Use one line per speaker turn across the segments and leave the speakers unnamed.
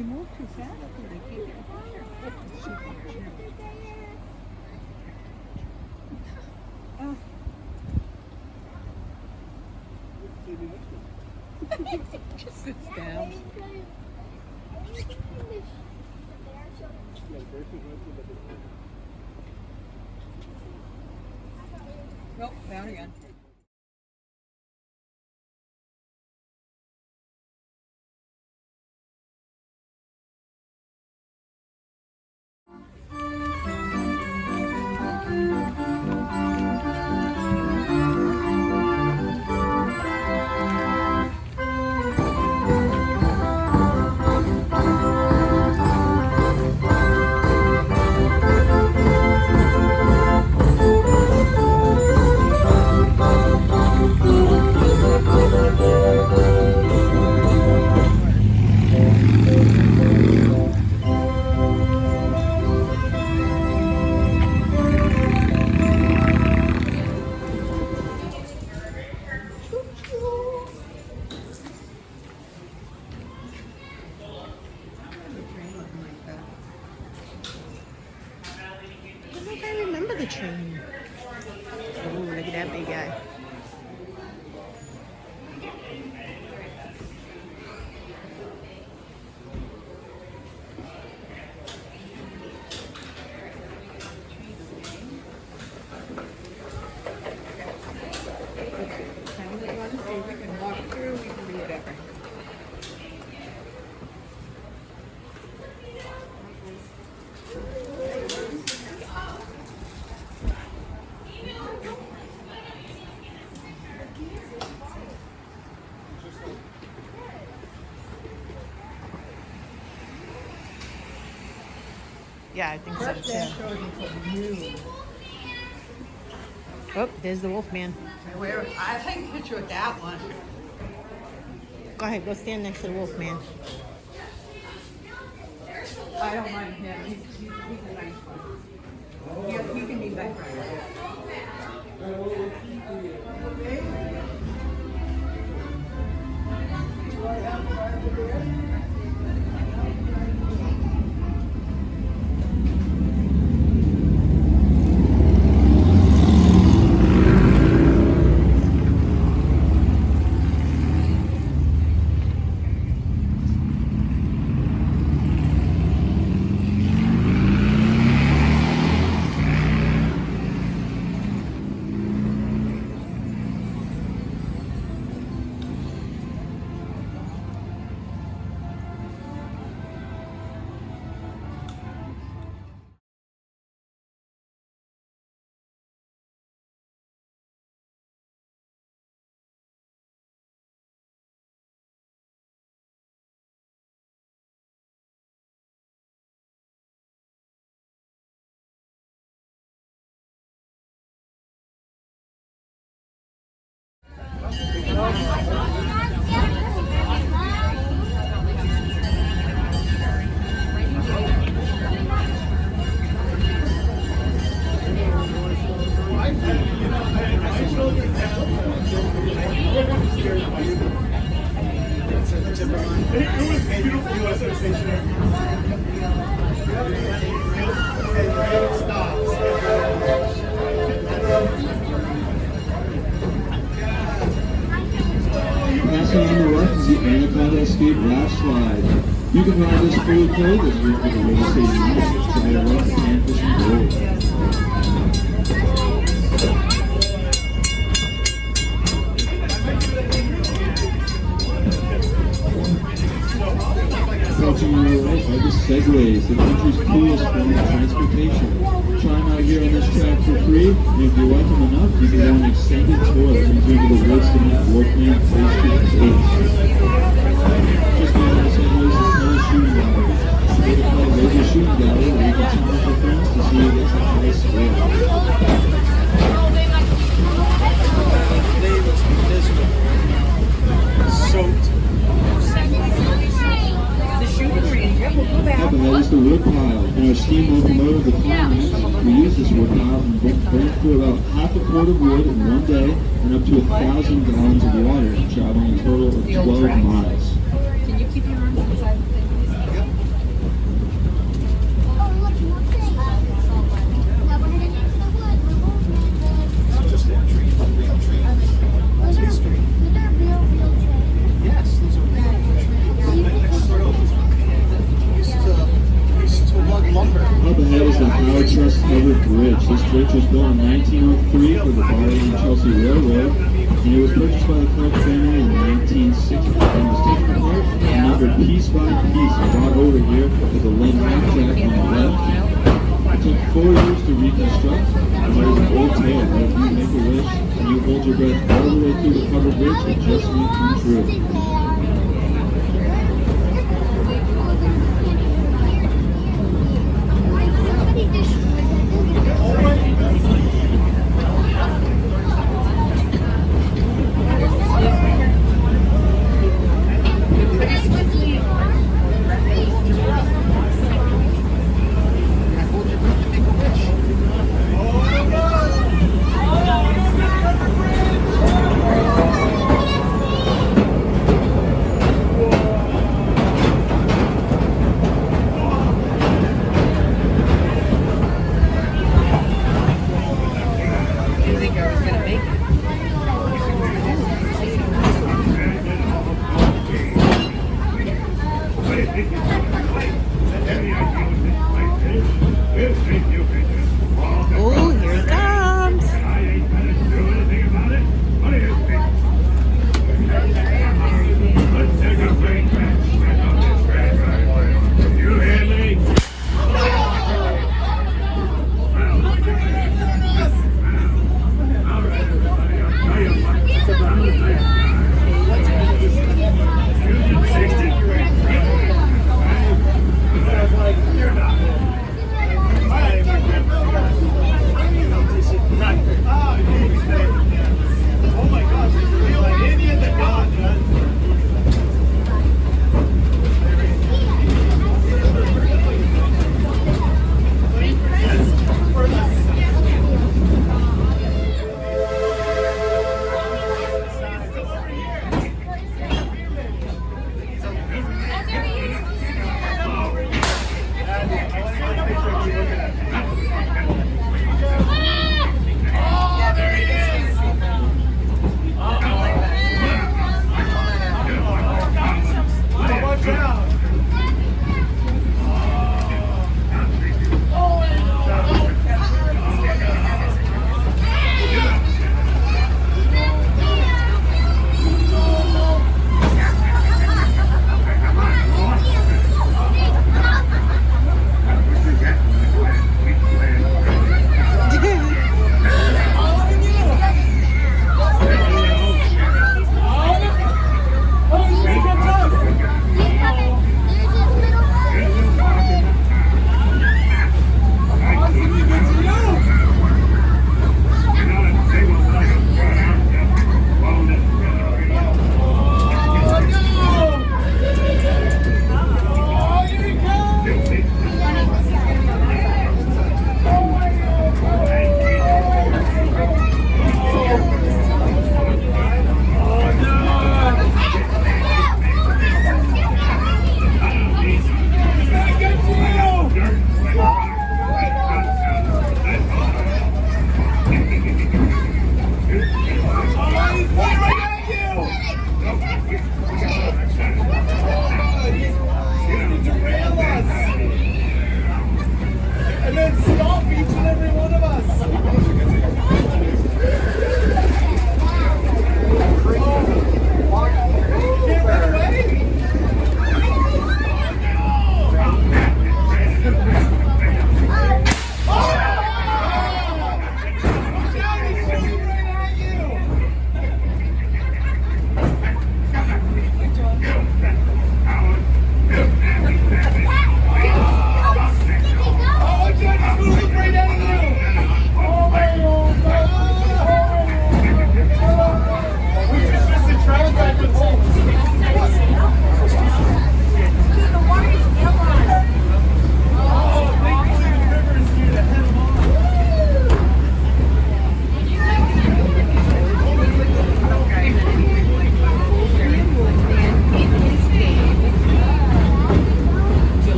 You move too fast and they can't get a picture. Oh. Just sits down. Nope, down again. I remember the train. Oh, look at that big guy. We can walk through, we can do whatever. Yeah, I think so too. Oh, there's the Wolfman.
I take a picture of that one.
Go ahead, go stand next to the Wolfman.
I don't mind him. He's a nice one. Yeah, he can be my friend.
Passing on the left is the Anaconda Escape Last Slide. You can ride this fully clothed as you enter the radio station to their left and fishing gold. Approaching on your right are the segways, the country's coolest form of transportation. Try them out here on this track for free, and if you like them enough, you can go on an extended tour into the woods to meet Wolfman face to face. Just beyond Los Angeles is Kelly Shooting Gallery. Go to Kelly Shooting Gallery where you can challenge your friends to see who gets the highest score.
Today was miserable. Soaked.
Up ahead is the wood pile. In our steam locomotive, the Climax, we use this wood pile and burn through about half a quart of wood in one day and up to 1,000 gallons of water, traveling a total of 12 miles.
Can you keep your arms inside the thing?
1903 for the Bari and Chelsea Railroad, and it was purchased by the Clark family in 1960 and was taken apart and numbered piece by piece and brought over here with a lead half jack on the left. It took 4 years to reconstruct, and there is an old tale that if you make a wish and you hold your breath all the way through the covered bridge, it just might come true.
Oh, here it comes.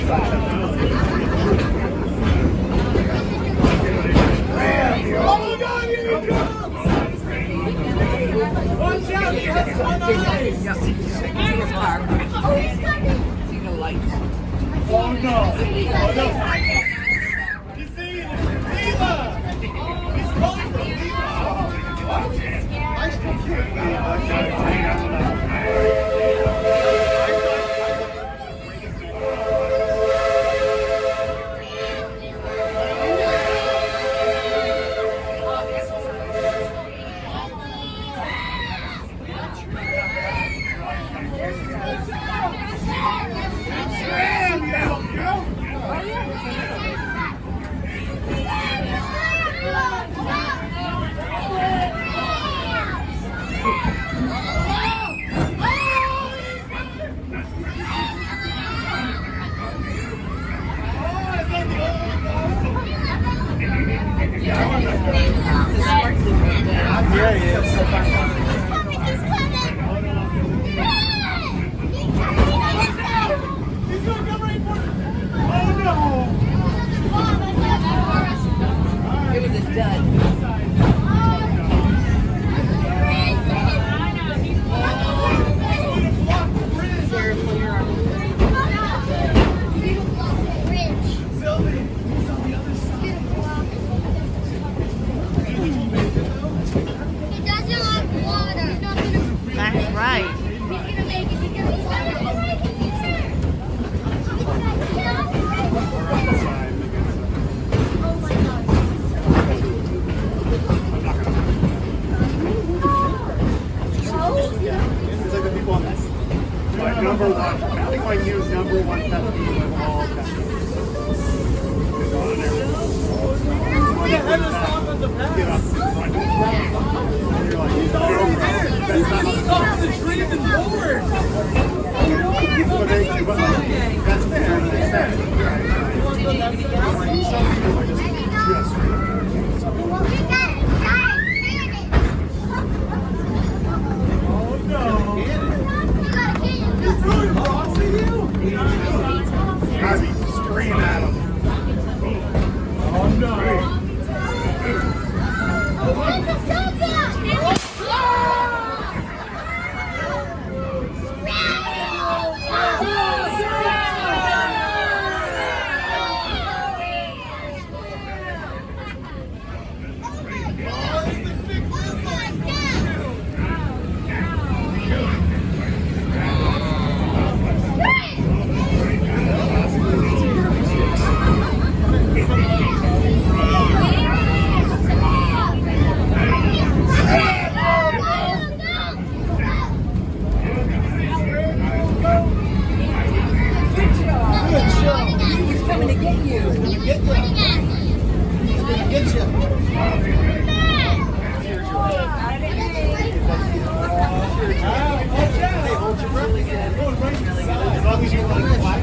Watch out, he has one eye!
See the lights.
Oh no! Oh no! He's singing Viva! He's calling for Viva! I still can't.
Yeah, yeah.
He's gonna come right for it! Oh no!
It was a dud.
He doesn't like water.
That's right.
He's gonna make it. He's gonna Oh my God.
It's like the people on this. My number one. I think my news number one pet peeve of all pet peeves. Is on there.
Put the headless off on the path.
Get up. And you're like,
He's already there! He's
that's
up to the tree and forward!
that's fair. That's fair. Some people are just
Oh no! He's throwing rocks at you?
I'd be screaming at them.
Oh no!
He's coming to get you.
Get you! Watch out! Hey, hold your breath again. Going right inside. As long as you want to fly.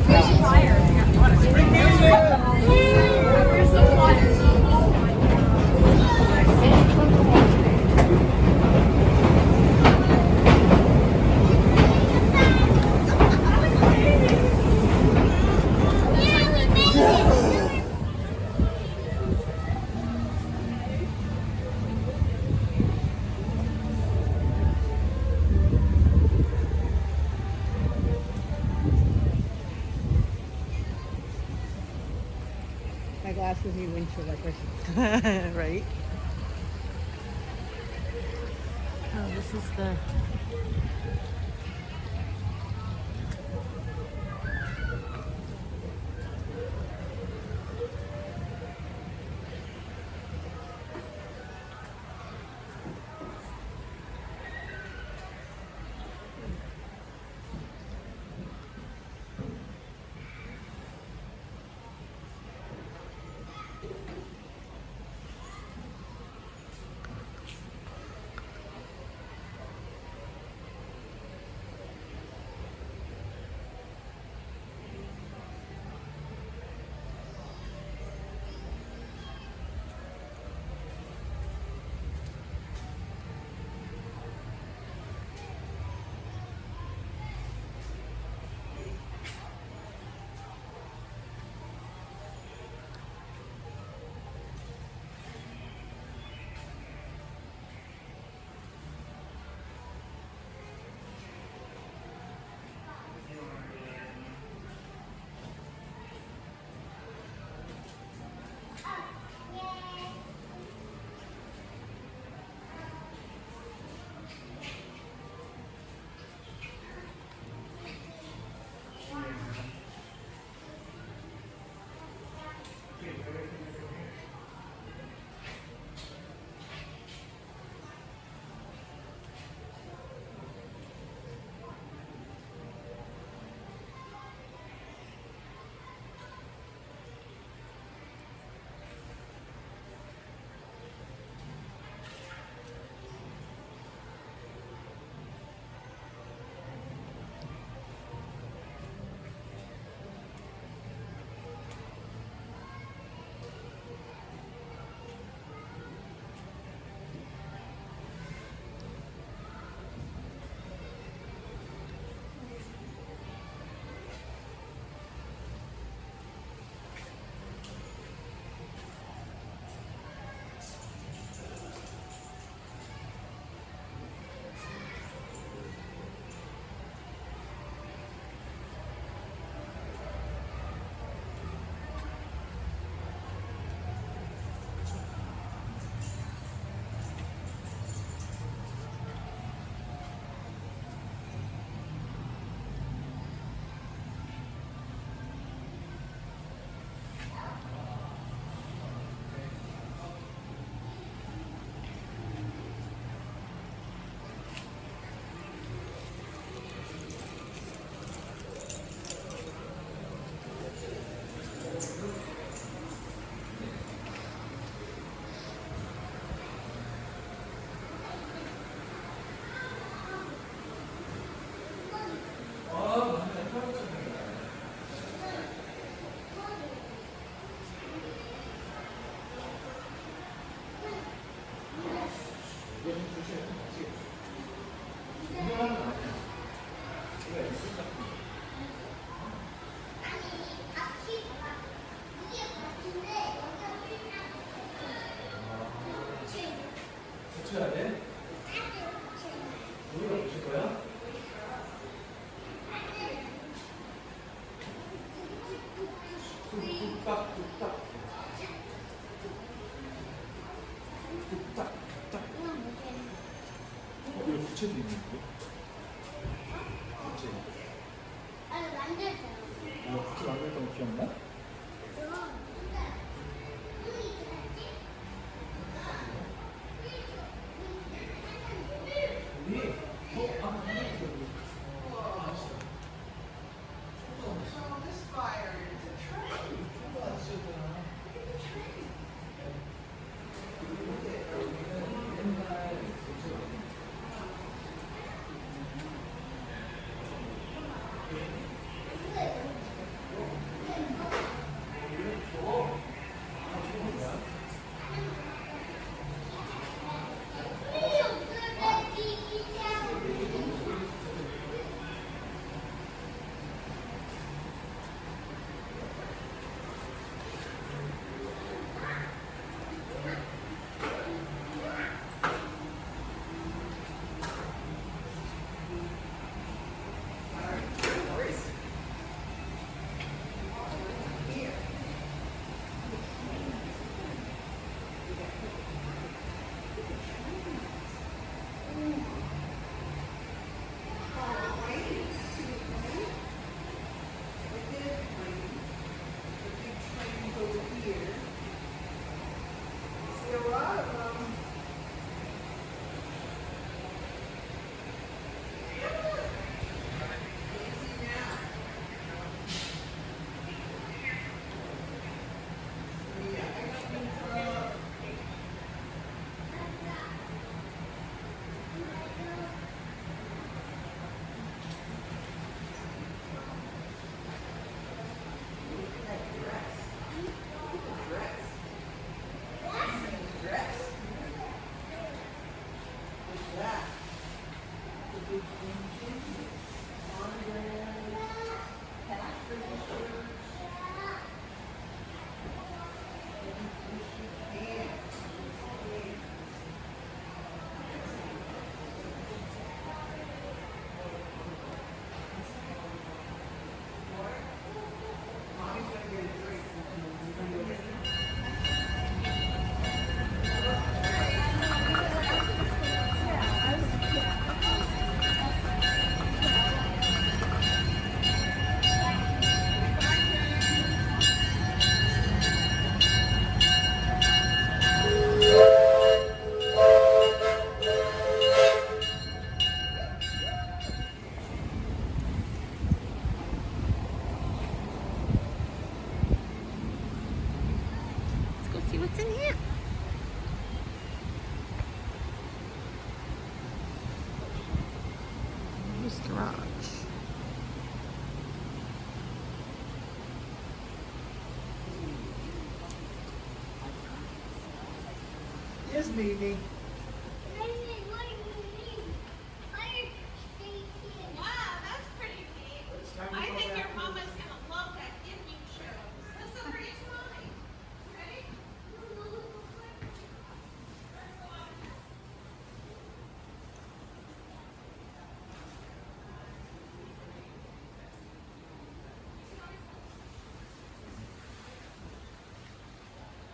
Bring music!
My glasses need windshield wipers. Right? Oh, this is the...
붙여야 돼? 우리가 붙일 거야? 뚝딱 뚝딱 뚝딱 뚝딱. 여기 부채도 있는데? 부채.
아니 만들잖아.
부채 만들었던 거 기억나?
See what's in here. Here's the garage.
Yes, Mimi.
Wow, that's pretty neat. I think your mama's gonna love that gift you chose. This is pretty mine. Ready?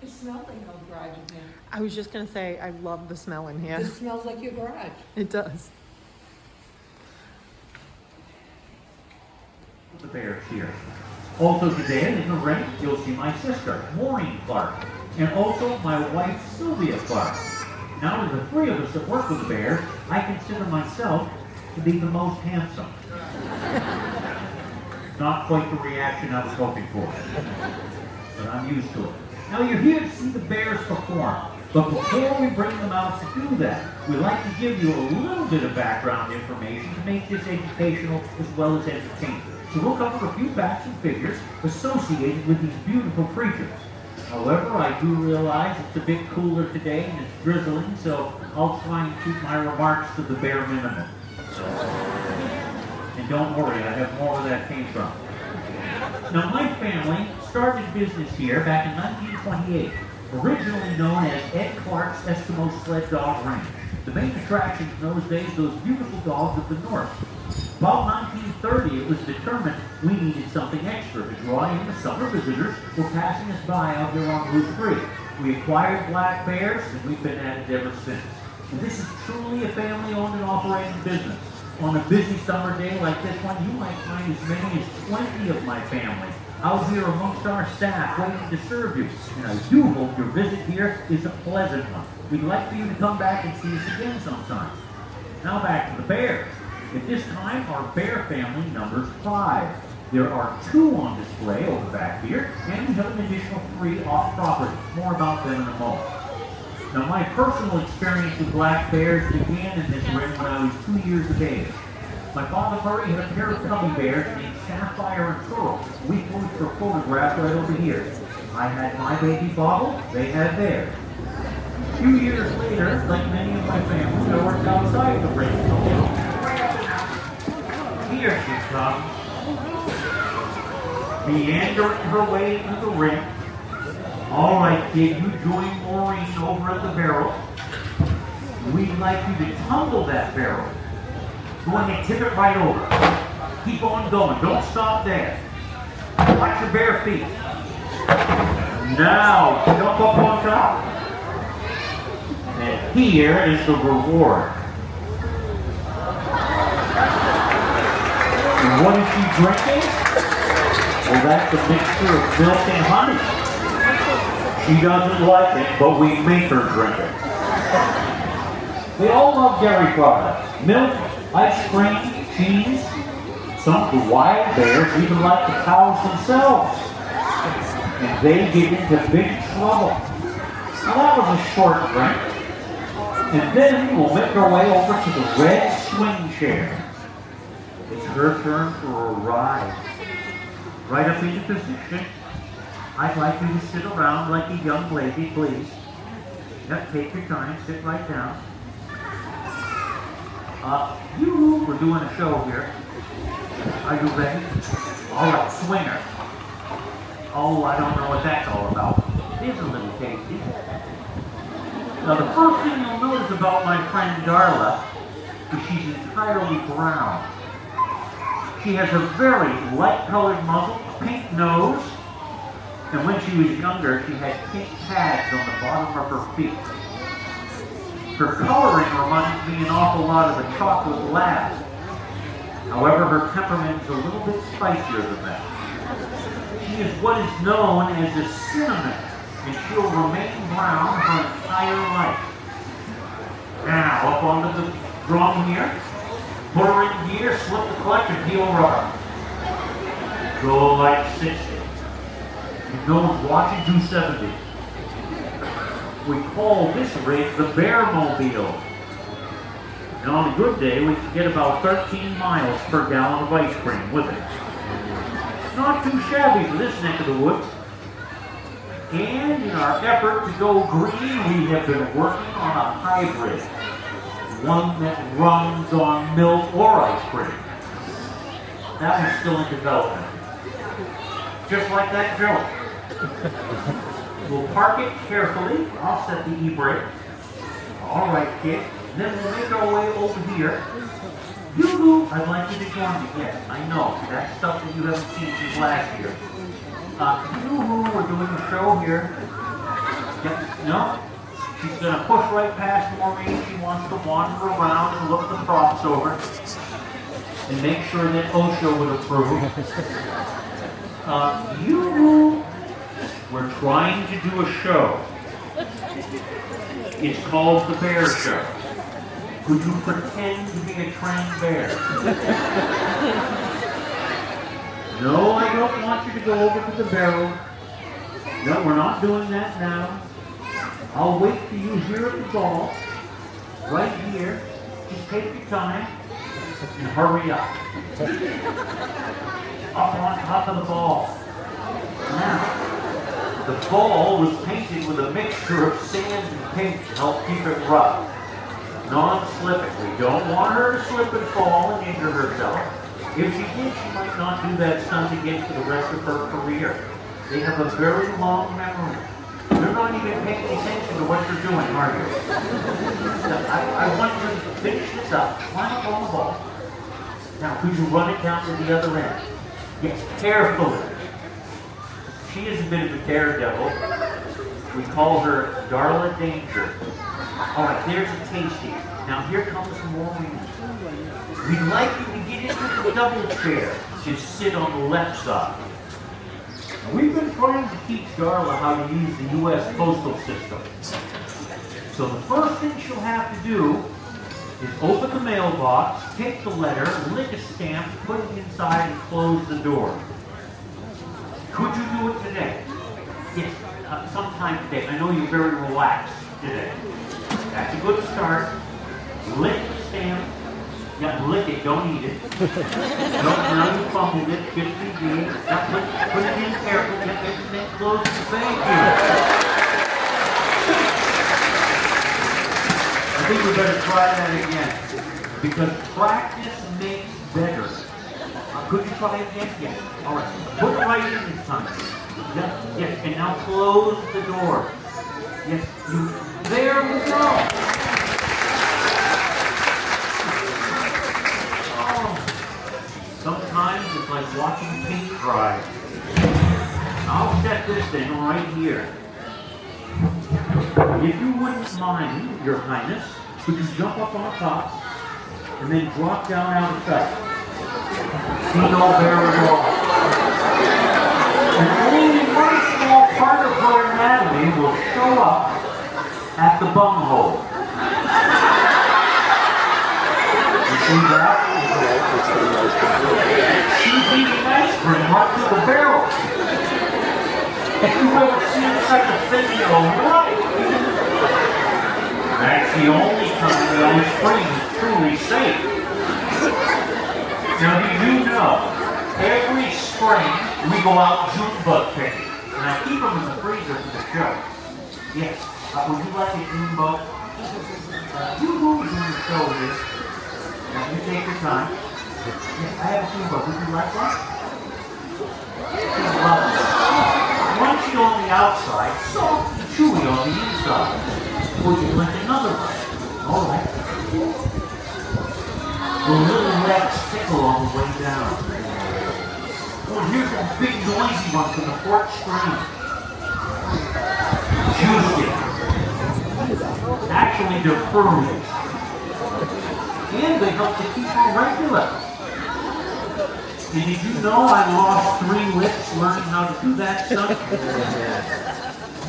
It smells like your garage in here.
I was just gonna say, I love the smell in here.
It smells like your garage.
It does.
The bears here. Also today in the ring, you'll see my sister, Maureen Clark, and also my wife, Sylvia Clark. Now, of the three of us that work with the bears, I consider myself to be the most handsome. Not quite the reaction I was hoping for, but I'm used to it. Now, you're here to see the bears perform, but before we bring them out to do that, we'd like to give you a little bit of background information to make this educational as well as entertaining. So we'll cover a few facts and figures associated with these beautiful creatures. However, I do realize it's a bit cooler today and it's drizzling, so I'll try and keep my remarks to the bare minimum. And don't worry, I have more where that came from. Now, my family started business here back in 1928, originally known as Ed Clark's Eskimo Sled Dog Ranch. The main attraction in those days, those beautiful dogs of the north. About 1930, it was determined we needed something extra to draw in the summer visitors who were passing us by out here on Route 3. We acquired black bears, and we've been at it ever since. And this is truly a family-owned and operated business. On a busy summer day like this one, you might find as many as 20 of my family out here amongst our staff waiting to serve you. And I do hope your visit here is a pleasant one. We'd like for you to come back and see us again sometime. Now back to the bears. At this time, our bear family numbers 5. There are 2 on display over back here, and we have an additional 3 off property. More about them in a moment. Now, my personal experience with black bears began in this ring when I was 2 years of age. My father Murray had a pair of cubby bears named Sapphire and Pearl. We posed for photographs right over here. I had my baby Bobble, they had theirs. A few years later, like many of my family, I worked outside the ring. Here she comes, meandering her way into the ring. All right, kid, you join Maureen over at the barrel. We'd like you to tumble that barrel. Go ahead, tip it right over. Keep on going. Don't stop there. Watch your bare feet. Now, jump up on top. And here is the reward. And what is she drinking? Well, that's a mixture of milk and honey. She doesn't like it, but we make her drink it. We all love dairy products. Milk, ice cream, cheese. Some of the wild bears even like the cows themselves. And they get into big trouble. Now that was a short drink. And then we'll make our way over to the red swing chair. It's her turn for a ride. Right up into position. I'd like you to sit around like a young lady, please. Yep, take your time, sit right down. We're doing a show here. Are you ready? All right, swinger. Oh, I don't know what that's all about. It is a little tasty. Now, the first thing you'll notice about my friend Darla is she's entirely brown. She has a very light-colored muzzle, pink nose, and when she was younger, she had pink tags on the bottom of her feet. Her coloring reminds me an awful lot of a chocolate lab. However, her temperament is a little bit spicier than that. She is what is known as a cinnamon, and she'll remain brown her entire life. Now, up onto the drum here. Put her in gear, slip the clutch, and peel rubber. Go like 60. You know who's watching 270. We call this rig the Bearmobile. And on a good day, we can get about 13 miles per gallon of ice cream with it. Not too shabby for this neck of the woods. And in our effort to go green, we have been working on a hybrid. One that runs on milk or ice cream. That one's still in development. Just like that joke. We'll park it carefully. I'll set the e-brake. All right, kid. Then we'll make our way over here. Yoo-hoo, I'd like you to join me. Yes, I know. That's stuff that you haven't seen since last year. Yoo-hoo, we're doing a show here. Yep, no? She's going to push right past Maureen. She wants to wander around and look the props over and make sure that OSHA would approve. We're trying to do a show. It's called The Bear Show. Could you pretend to be a trained bear? No, I don't want you to go over to the barrel. No, we're not doing that now. I'll wait for you here at the ball, right here. Just take your time and hurry up. Up on top of the ball. Now, The ball was painted with a mixture of sand and paint to help keep it rough. Non-slipping. We don't want her to slip and fall and injure herself. If she did, she might not do that stunt again for the rest of her career. They have a very long memory. You're not even paying attention to what you're doing, are you? I want you to finish this up. Climb up on the ball. Now, could you run it down to the other end? Yes, carefully. She is a bit of a daredevil. We call her Darla Danger. All right, there's a tasty. Now here comes some more wings. We'd like you to get into the double chair and sit on the left side. Now, we've been trying to teach Darla how to use the U.S. postal system. So the first thing she'll have to do is open the mailbox, take the letter, lick a stamp, put it inside, and close the door. Could you do it today? Yes, sometime today. I know you're very relaxed today. That's a good start. Lick the stamp. Yeah, lick it, don't eat it. Now you fumbled it, 50 G. Now put it in carefully, get everything close. Thank you. I think we better try that again. Because practice makes better. Could you try it again? Yes. All right. Put it right in this time. Yes. And now close the door. Yes. There we go. Oh. Sometimes it's like watching paint dry. I'll set this thing right here. If you wouldn't mind, Your Highness, could you jump up on top and then drop down out of sight? See no bear at all. And only one small part of her anatomy will show up at the bunghole. You see that? She's eating ice cream right to the barrel. You've never seen such a thing in your life. That's the only time the ice cream is truly safe. Now, do you know, every spring we go out June bug picking, and I keep them in the freezer for the show. Yes, would you like a June bug? You go to the show here. Now, you take your time. Yes, I have a June bug. Would you like one? Crunchy on the outside, soft and chewy on the inside. Would you like another one? All right. The little legs tickle on the way down. Oh, here's a big noisy one from the porch screen. Juicy. Actually, they're furries. And they help to keep her regular. And did you know I lost 3 lips learning how to do that stuff?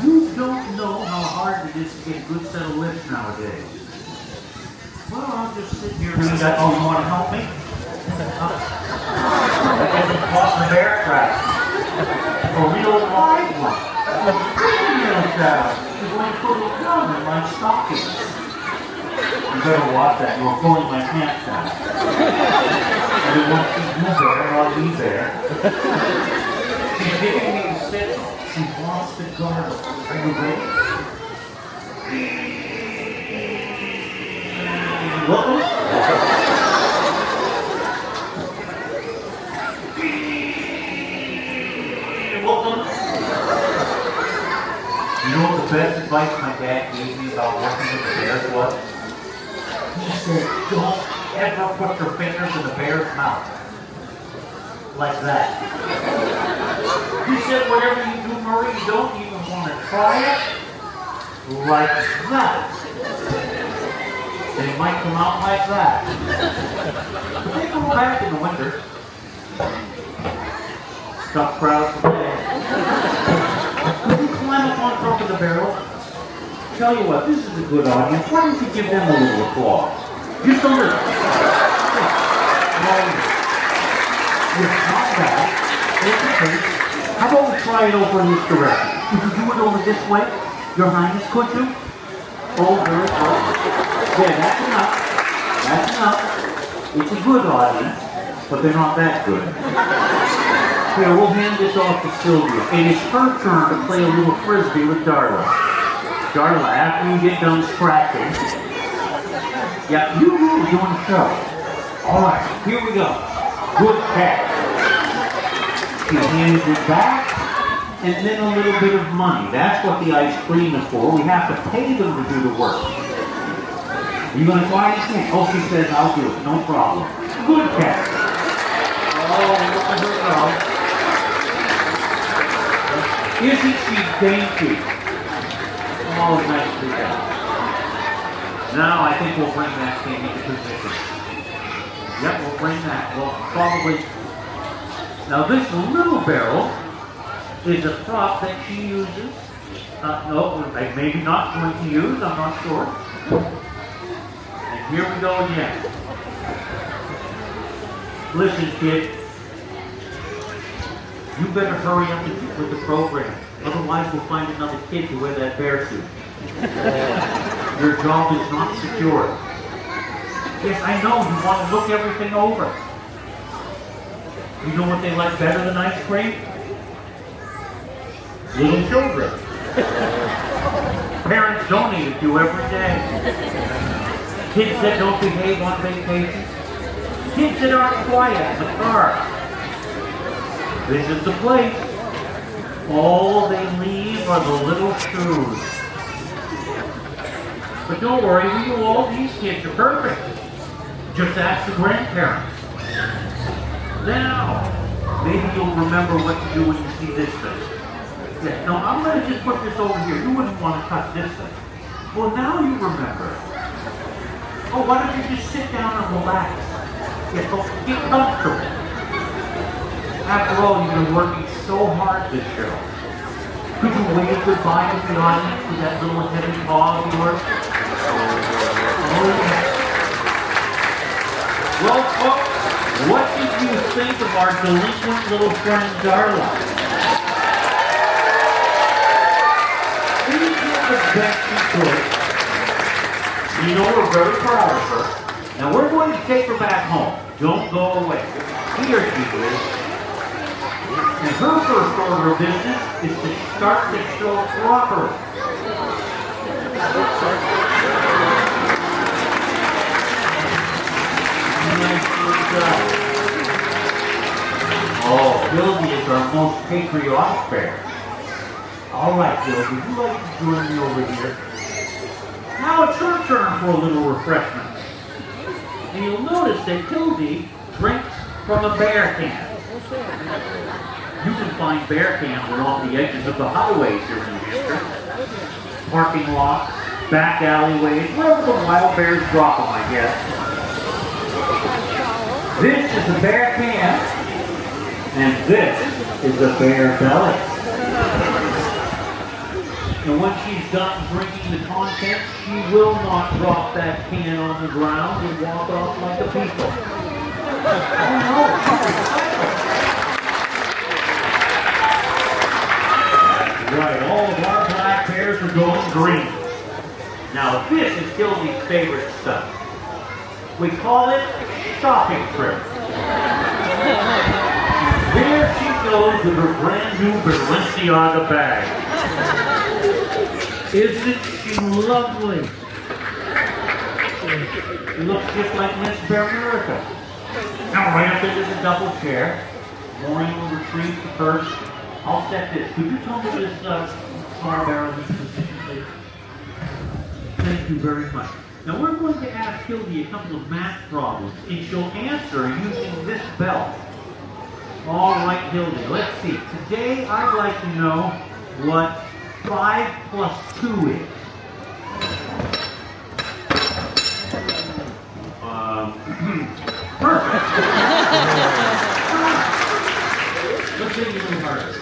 You don't know how hard it is to get a good set of lips nowadays. Well, I'll just sit here and that. Oh, you want to help me? I guess it's caught in the bear trap. A real live one. Real salad. You're going to put a gun in my stocking. You better watch that. You're pulling my pants down. I don't want to be there. I'll be there. She's giving me the signal. She wants to gargle. Are you ready? Welcome. Welcome. You know what the best advice my dad gave me about working with the bears was? He said, don't ever put your fingers in the bear's mouth. Like that. He said, whatever you do, Marie, you don't even want to try it. Like that. They might come out like that. But they come back in the winter. Tough crowd today. Could you climb up on top of the barrel? Tell you what, this is a good audience. Why don't you give them a little applause? Just a little. Yes, not bad. It's okay. How about we try it over in this direction? Could you do it over this way? Your Highness, could you? Oh, very good. Yeah, that's enough. That's enough. It's a good audience, but they're not that good. Here, we'll hand this off to Sylvia. It is her turn to play a little frisbee with Darla. Darla, after you get done scratching, yeah, you will doing the show. All right, here we go. Good catch. She hands it back, and then a little bit of money. That's what the ice cream is for. We have to pay them to do the work. Are you going to try this thing? Oh, she says, I'll do it. No problem. Good catch. Oh, look at her go. Isn't she dainty? Oh, nicely done. Now I think we'll bring that thing into position. Yep, we'll bring that. Well, probably. Now this little barrel is a prop that she uses. No, maybe not going to use. I'm not sure. And here we go again. Listen, kid. You better hurry up with the program. Otherwise, we'll find another kid to wear that bear suit. Your job is not secure. Yes, I know. You want to look everything over. You know what they like better than ice cream? Little children. Parents don't eat it to every day. Kids that don't behave on vacation. Kids that aren't quiet in the car. This is the place. All they leave are the little shoes. But don't worry, we know all these kids are perfect. Just ask the grandparents. Now, maybe you'll remember what to do when you see this thing. Yeah, no, I'm going to just put this over here. You wouldn't want to touch this thing. Well, now you remember. Oh, why don't you just sit down and relax? Yeah, so get comfortable. After all, you've been working so hard this show. Could you wave goodbye to the audience with that little heavy paw of yours? Oh, yes. Well, folks, what did you think of our delinquent little friend, Darla? She did the best she could. You know, we're very proud of her. Now, we're going to take her back home. Don't go away. Here she is. And her first order of business is to start the show properly. Oh, Gilby is our most patriotic bear. All right, Gilby, would you like to join me over here? Now it's her turn for a little refreshment. And you'll notice that Gilby drinks from a bear can. You can find bear cans along the edges of the highways here in New Hampshire. Parking lots, back alleyways, wherever the wild bears drop them, I guess. This is a bear can, and this is a bear belly. And when she's done drinking the contents, she will not drop that can on the ground and walk off like a people. Oh no! Right, all of our black bears are going green. Now this is Gilby's favorite stuff. We call it shopping trip. There she goes with her brand new Balenciaga bag. Isn't she lovely? She looks just like Miss Bear America. Now right up into the double chair. Maureen will retrieve the purse. I'll set this. Could you tell me this small barrel in this position, please? Thank you very much. Now we're going to ask Hildy a couple of math problems, and she'll answer using this belt. All right, Hildy, let's see. Today I'd like to know what 5 plus 2 is. Perfect. Let's make it a little harder.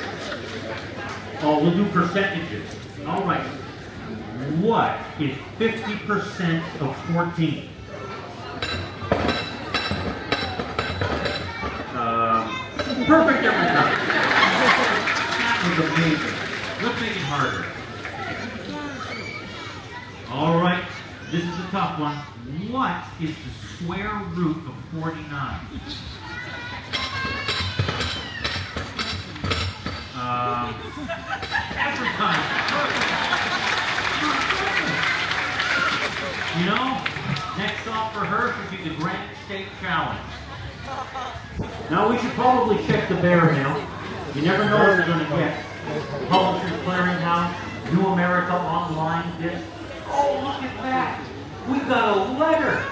Oh, we'll do percentages. All right. What is 50% of 14? Perfect every time. That was amazing. Let's make it harder. All right. This is a tough one. What is the square root of 49? Advertising. You know, next stop for her should be the Grand State Challenge. Now we should probably check the bear mail. You never know what you're going to get. Publishers Clearinghouse, New America Online Disc. Oh, look at that! We got a letter!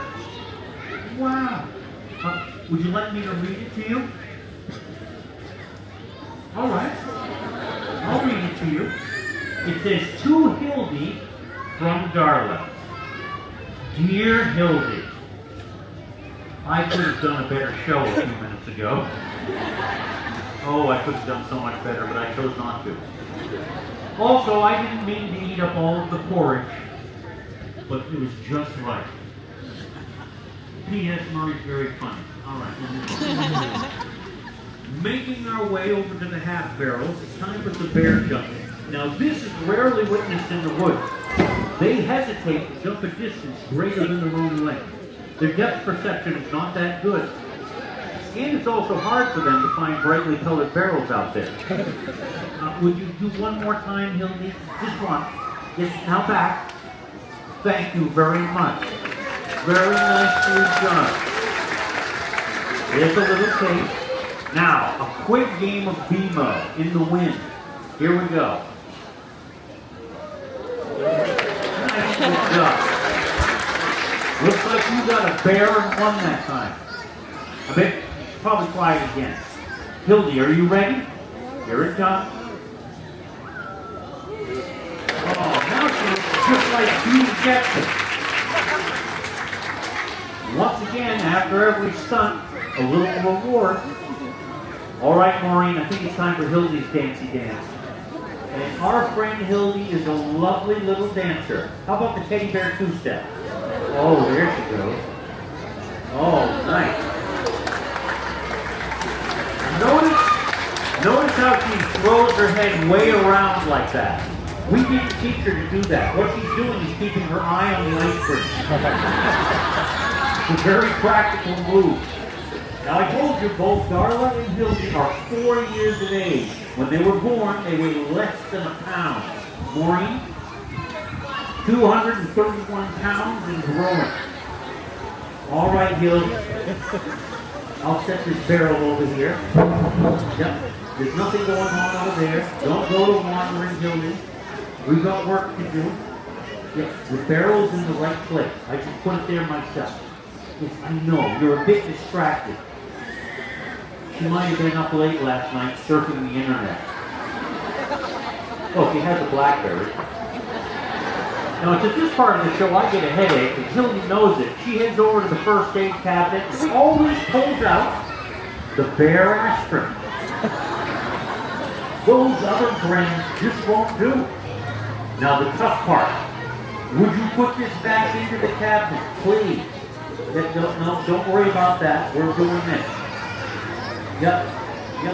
Wow! Would you like me to read it to you? All right. I'll read it to you. It says, to Hildy from Darla. Dear Hildy, I could have done a better show a few minutes ago. Oh, I could have done so much better, but I chose not to. Also, I didn't mean to eat up all of the porridge, but it was just right. P.S. Murray's very funny. All right. Making our way over to the half barrels, it's time for the bear jumping. Now, this is rarely witnessed in the woods. They hesitate to jump a distance greater than their own length. Their depth perception is not that good. And it's also hard for them to find brightly colored barrels out there. Would you do one more time, Hildy? Just one. Yes, now back. Thank you very much. Very nicely done. There's a little tape. Now, a quick game of BMO in the wind. Here we go. Nice job. Looks like you got a bear and one that time. I bet probably try it again. Hildy, are you ready? Here it comes. Oh, now she looks just like Hugh Jackson. Once again, after every stunt, a little reward. All right, Maureen, I think it's time for Hildy's dancey dance. And our friend Hildy is a lovely little dancer. How about the teddy bear two-step? Oh, there she goes. Oh, nice. Notice how she throws her head way around like that. We didn't teach her to do that. What she's doing is keeping her eye on the ice cream. It's a very practical move. Now I told you both Darla and Hildy are 4 years of age. When they were born, they weighed less than a pound. Maureen, 231 pounds and growing. All right, Hildy. I'll set this barrel over here. Yep. There's nothing going on over there. Don't go to wandering, Hildy. We've got work to do. Yep. The barrel's in the right place. I can put it there myself. Yes, I know. You're a bit distracted. She might have been up late last night surfing the internet. Oh, she has a BlackBerry. Now, it's at this part of the show I get a headache, and Hildy knows it. She heads over to the first aid cabinet and always pulls out the Bear aspirin. Those other brands just won't do. Now, the tough part. Would you put this back into the cabinet, please? No, don't worry about that. We're doing this. Yep,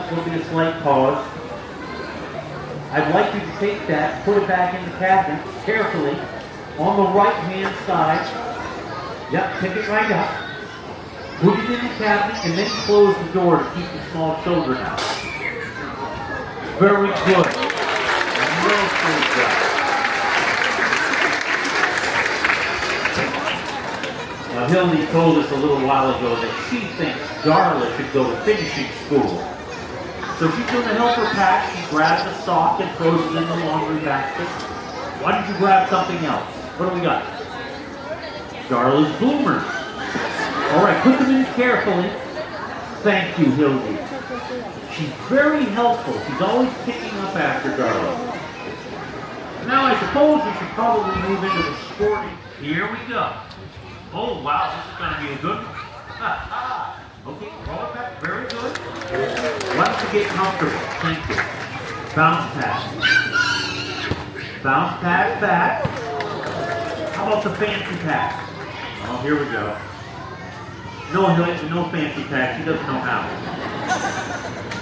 there'll be a slight pause. I'd like you to take that, put it back in the cabinet, carefully, on the right-hand side. Yep, pick it right up. Put it in the cabinet, and then close the door to keep the small children out. Very good. Real good job. Now, Hildy told us a little while ago that she thinks Darla should go to finishing school. So she's going to help her pack. She grabs a sock and throws it in the laundry basket. Why don't you grab something else? What do we got? Darla's bloomers. All right, put them in carefully. Thank you, Hildy. She's very helpful. She's always picking up after Darla. Now, I suppose we should probably move into the sporting. Here we go. Oh, wow, this is going to be a good one. Okay, roll it back. Very good. Why don't you get comfortable? Thank you. Bounce pass. Bounce pass back. How about the fancy pass? Oh, here we go. No fancy pass. She doesn't know how.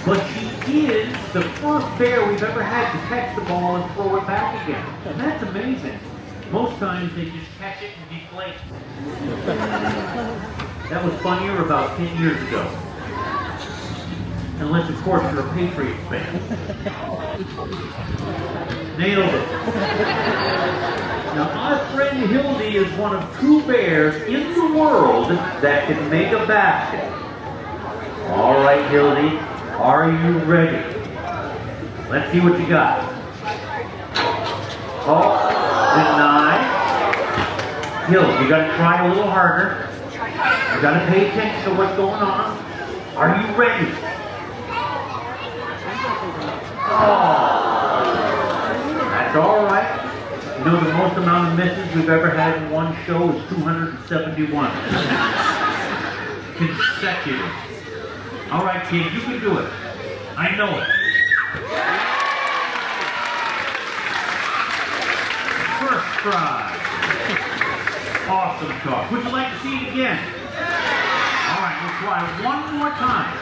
But she is the first bear we've ever had to catch the ball and throw it back again. And that's amazing. Most times they just catch it and deflate. That was funnier about 10 years ago. Unless, of course, you're a Patriots fan. Nailed it. Now, our friend Hildy is one of 2 bears in the world that can make a basket. All right, Hildy, are you ready? Let's see what you got. Oh, denied. Hildy, you got to try a little harder. You got to pay attention to what's going on. Are you ready? Oh, that's all right. You know the most amount of misses we've ever had in one show is 271. Consecutive. All right, kid, you can do it. I know it. First try. Awesome talk. Would you like to see it again? All right, we'll try one more time.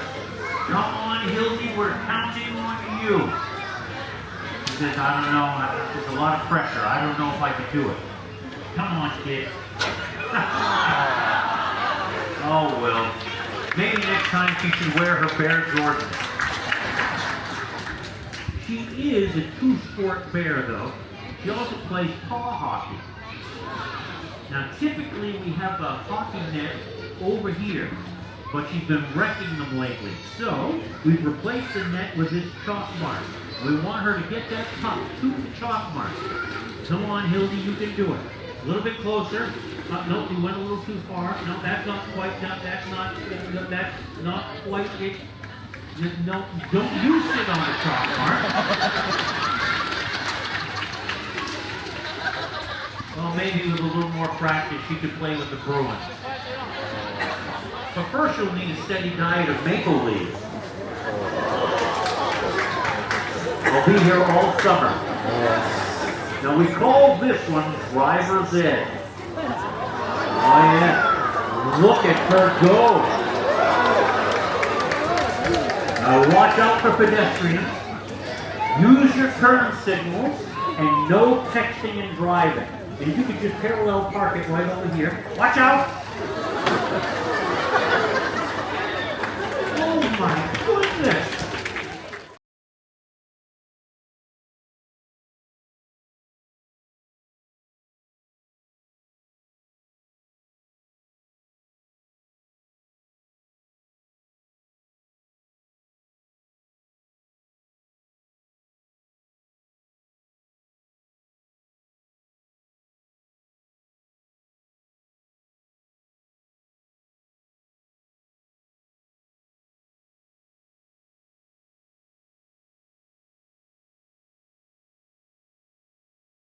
Come on, Hildy, we're counting on you. He says, I don't know, there's a lot of pressure. I don't know if I can do it. Come on, kid. Oh, well. Maybe next time she should wear her Bear Jordans. She is a 2-sport bear, though. She also plays paw hockey. Now, typically we have a hockey net over here, but she's been wrecking them lately. So, we've replaced the net with this chalk mark. We want her to get that puck to the chalk mark. Come on, Hildy, you can do it. A little bit closer. No, you went a little too far. No, that's not quite, that's not quite it. No, don't you sit on the chalk mark. Well, maybe with a little more practice, she could play with the Bruins. But first, you'll need a steady diet of maple leaves. I'll be here all summer. Now, we call this one Driver's Edge. Oh, yeah. Look at her go. Now, watch out for pedestrians. Use your turn signals and no texting and driving. And if you could just parallel park it right over here. Watch out! Oh my goodness!